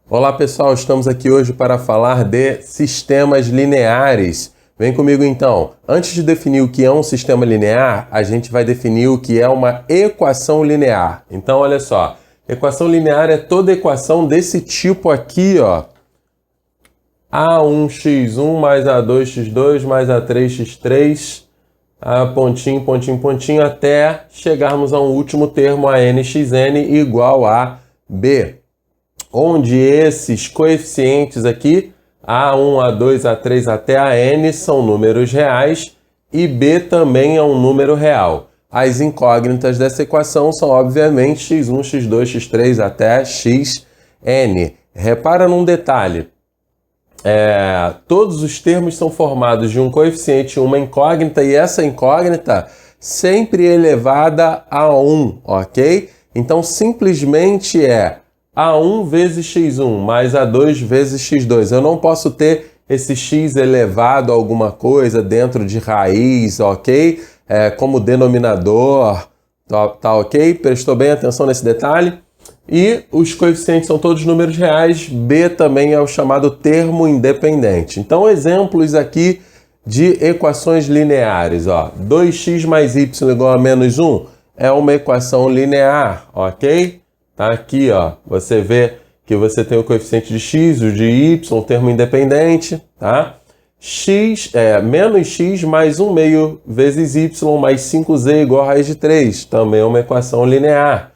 Olá pessoal, estamos aqui hoje para falar de sistemas lineares. Vem comigo então. Antes de definir o que é um sistema linear, a gente vai definir o que é uma equação linear. Então olha só, equação linear é toda equação desse tipo aqui, ó. A1x1 mais A2x2 mais A3x3, pontinho, pontinho, pontinho, até chegarmos a um último termo, a nxn igual a b. Onde esses coeficientes aqui, A1, A2, A3 até a n, são números reais e b também é um número real. As incógnitas dessa equação são, obviamente, x1, x2, x3 até xn. Repara num detalhe. Todos os termos são formados de um coeficiente e uma incógnita, e essa incógnita sempre elevada a 1, ok? Então, simplesmente é A1 vezes x1 mais A2 vezes x2. Eu não posso ter esse x elevado a alguma coisa dentro de raiz, ok? Como denominador, tá ok? Prestou bem atenção nesse detalhe? E os coeficientes são todos números reais, b também é o chamado termo independente. Então, exemplos aqui de equações lineares, ó. 2x mais y igual a menos 1 é uma equação linear, ok? Tá aqui, ó, você vê que você tem o coeficiente de x, o de y, o termo independente, tá? Menos x mais 1 meio vezes y mais 5z igual a raiz de 3, também é uma equação linear.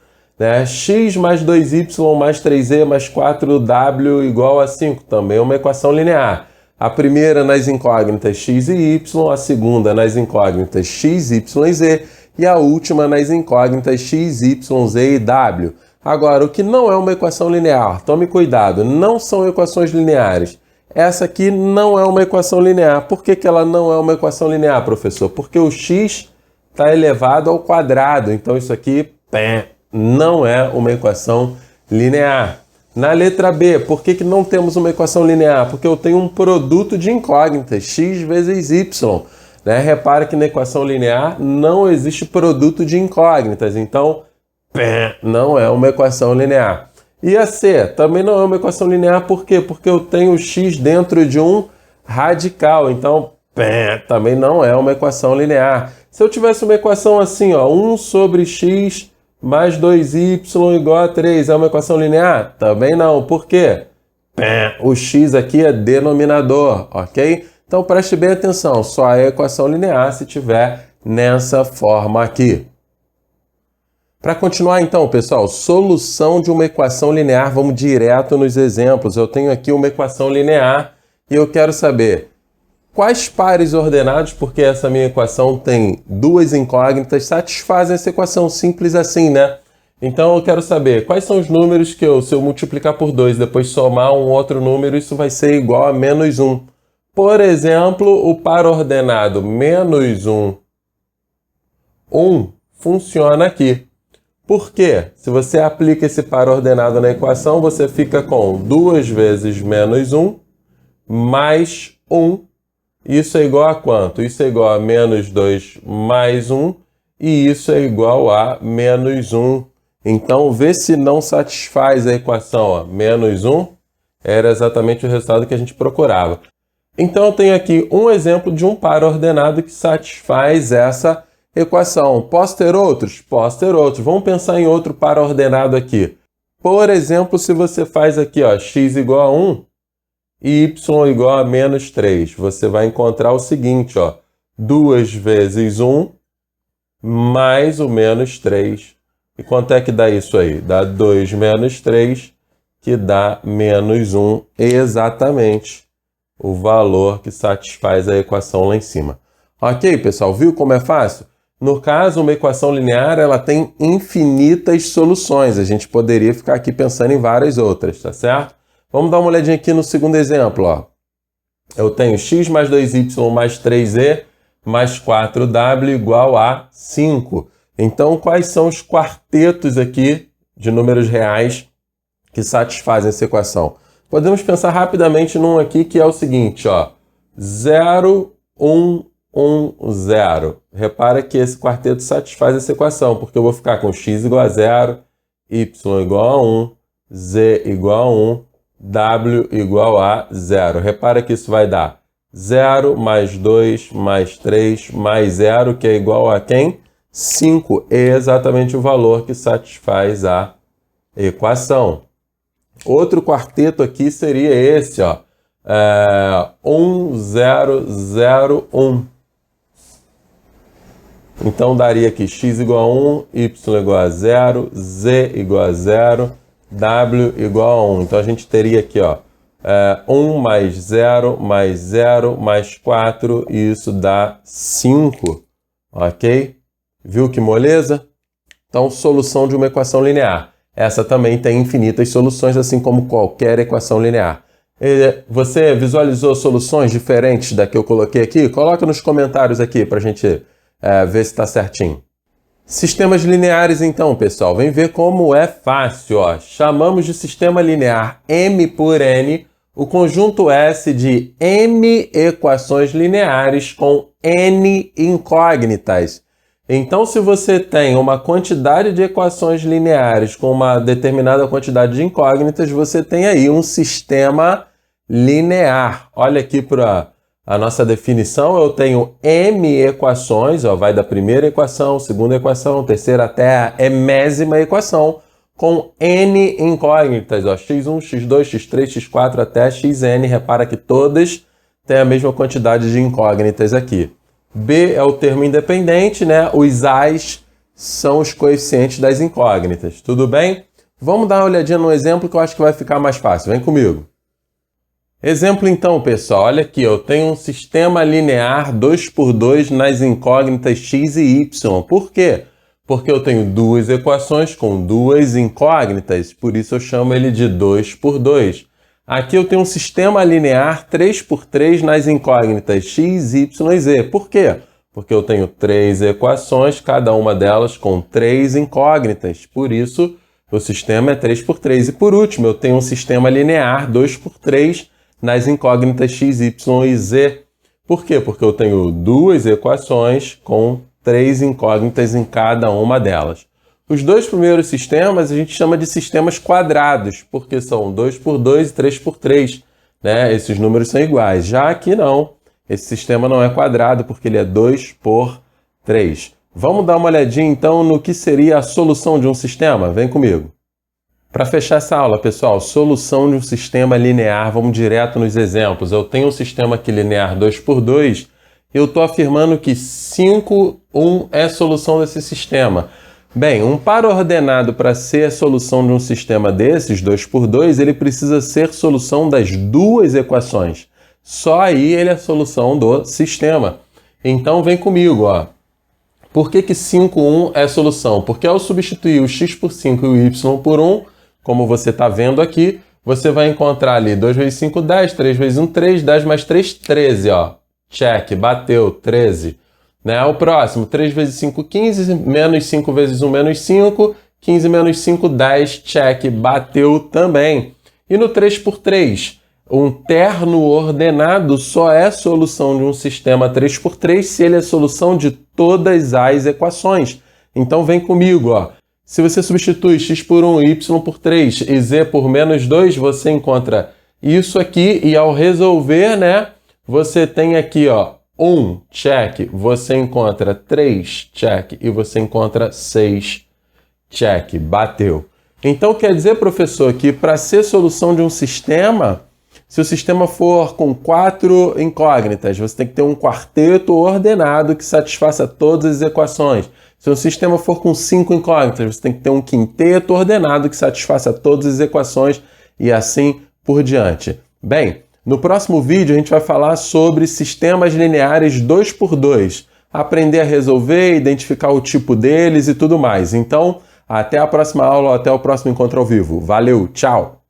X mais 2y mais 3z mais 4w igual a 5, também é uma equação linear. A primeira nas incógnitas x e y, a segunda nas incógnitas x, y e z, e a última nas incógnitas x, y, z e w. Agora, o que não é uma equação linear, tome cuidado, não são equações lineares. Essa aqui não é uma equação linear. Por que ela não é uma equação linear, professor? Porque o x está elevado ao quadrado, então isso aqui não é uma equação linear. Na letra B, por que não temos uma equação linear? Porque eu tenho um produto de incógnitas, x vezes y. Repare que na equação linear não existe produto de incógnitas, então não é uma equação linear. E a C também não é uma equação linear, por quê? Porque eu tenho x dentro de um radical, então também não é uma equação linear. Se eu tivesse uma equação assim, ó, 1 sobre x mais 2y igual a 3, é uma equação linear? Também não. Por quê? O x aqui é denominador, ok? Então preste bem atenção, só é equação linear se tiver nessa forma aqui. Para continuar então, pessoal, solução de uma equação linear, vamos direto nos exemplos. Eu tenho aqui uma equação linear e eu quero saber quais pares ordenados, porque essa minha equação tem duas incógnitas, satisfazem essa equação, simples assim, né? Então eu quero saber quais são os números que se eu multiplicar por 2 e depois somar um outro número, isso vai ser igual a menos 1. Por exemplo, o par ordenado menos 1, 1 funciona aqui. Por quê? Se você aplica esse par ordenado na equação, você fica com 2 vezes menos 1 mais 1. Isso é igual a quanto? Isso é igual a menos 2 mais 1 e isso é igual a menos 1. Então, vê se não satisfaz a equação. Ó. Menos 1 era exatamente o resultado que a gente procurava. Então, eu tenho aqui um exemplo de um par ordenado que satisfaz essa equação. Posso ter outros? Posso ter outros. Vamos pensar em outro par ordenado aqui. Por exemplo, se você faz aqui, ó, x igual a 1 e y igual a menos 3, você vai encontrar o seguinte, ó, 2 vezes 1 mais o menos 3. E quanto é que dá isso aí? Dá 2 menos 3, que dá menos 1, exatamente o valor que satisfaz a equação lá em cima. Ok, pessoal? Viu como é fácil? No caso, uma equação linear, ela tem infinitas soluções. A gente poderia ficar aqui pensando em várias outras, tá certo? Vamos dar uma olhadinha aqui no segundo exemplo, ó. Eu tenho x mais 2y mais 3z mais 4w igual a 5. Então, quais são os quartetos aqui de números reais que satisfazem essa equação? Podemos pensar rapidamente num aqui que é o seguinte, ó. 0, 1, 1, 0. Repara que esse quarteto satisfaz essa equação, porque eu vou ficar com x igual a 0, y igual a 1, z igual a 1, W igual a 0. Repara que isso vai dar 0 mais 2 mais 3 mais 0, que é igual a quem? 5. É exatamente o valor que satisfaz a equação. Outro quarteto aqui seria esse, ó. 1, 0, 0, 1. Então daria aqui x igual a 1, y igual a 0, z igual a 0, w igual a 1. Então a gente teria aqui, ó, 1 mais 0 mais 4, e isso dá 5, ok? Viu que moleza? Então, solução de uma equação linear. Essa também tem infinitas soluções, assim como qualquer equação linear. Você visualizou soluções diferentes da que eu coloquei aqui? Coloca nos comentários aqui para a gente ver se está certinho. Sistemas lineares, então, pessoal. Vem ver como é fácil. Ó. Chamamos de sistema linear M por N o conjunto S de M equações lineares com N incógnitas. Então, se você tem uma quantidade de equações lineares com uma determinada quantidade de incógnitas, você tem aí um sistema linear. Olha aqui para a nossa definição. Eu tenho M equações, ó, vai da primeira equação, segunda equação, terceira até a enésima equação, com N incógnitas, ó, x1, x2, x3, x4 até xn. Repara que todas têm a mesma quantidade de incógnitas aqui. B é o termo independente, né? Os A's são os coeficientes das incógnitas. Tudo bem? Vamos dar uma olhadinha no exemplo que eu acho que vai ficar mais fácil. Vem comigo. Exemplo então, pessoal. Olha aqui, eu tenho um sistema linear 2 por 2 nas incógnitas x e y. Por quê? Porque eu tenho duas equações com duas incógnitas, por isso eu chamo ele de 2 por 2. Aqui eu tenho um sistema linear 3 por 3 nas incógnitas x, y e z. Por quê? Porque eu tenho três equações, cada uma delas com três incógnitas. Por isso, o sistema é 3 por 3. E por último, eu tenho um sistema linear 2 por 3 nas incógnitas x, y e z. Por quê? Porque eu tenho duas equações com três incógnitas em cada uma delas. Os dois primeiros sistemas a gente chama de sistemas quadrados, porque são 2 por 2 e 3 por 3, né? Esses números são iguais. Já aqui não, esse sistema não é quadrado, porque ele é 2 por 3. Vamos dar uma olhadinha então no que seria a solução de um sistema? Vem comigo. Para fechar essa aula, pessoal, solução de um sistema linear, vamos direto nos exemplos. Eu tenho um sistema aqui linear 2 por 2, eu estou afirmando que 5, 1 é a solução desse sistema. Bem, um par ordenado para ser a solução de um sistema desses, 2 por 2, ele precisa ser solução das duas equações. Só aí ele é a solução do sistema. Então vem comigo, ó. Por que 5, 1 é a solução? Porque ao substituir o x por 5 e o y por 1, como você está vendo aqui, você vai encontrar ali 2 vezes 5, 10, 3 vezes 1, 3, 10 mais 3, 13, ó. Check, bateu, 13. Né? O próximo, 3 vezes 5, 15, menos 5 vezes 1, menos 5, 15 menos 5, 10, check, bateu também. E no 3 por 3, um terno ordenado só é solução de um sistema 3 por 3 se ele é solução de todas as equações. Então vem comigo, ó. Se você substitui x por 1, y por 3 e z por menos 2, você encontra isso aqui e ao resolver, né, você tem aqui, ó, 1, check, você encontra 3, check, e você encontra 6, check, bateu. Então quer dizer, professor, que para ser solução de um sistema, se o sistema for com 4 incógnitas, você tem que ter um quarteto ordenado que satisfaça todas as equações. Se o sistema for com 5 incógnitas, você tem que ter um quinteto ordenado que satisfaça todas as equações e assim por diante. Bem, no próximo vídeo a gente vai falar sobre sistemas lineares 2 por 2, aprender a resolver, identificar o tipo deles e tudo mais. Então, até a próxima aula, até o próximo encontro ao vivo. Valeu, tchau!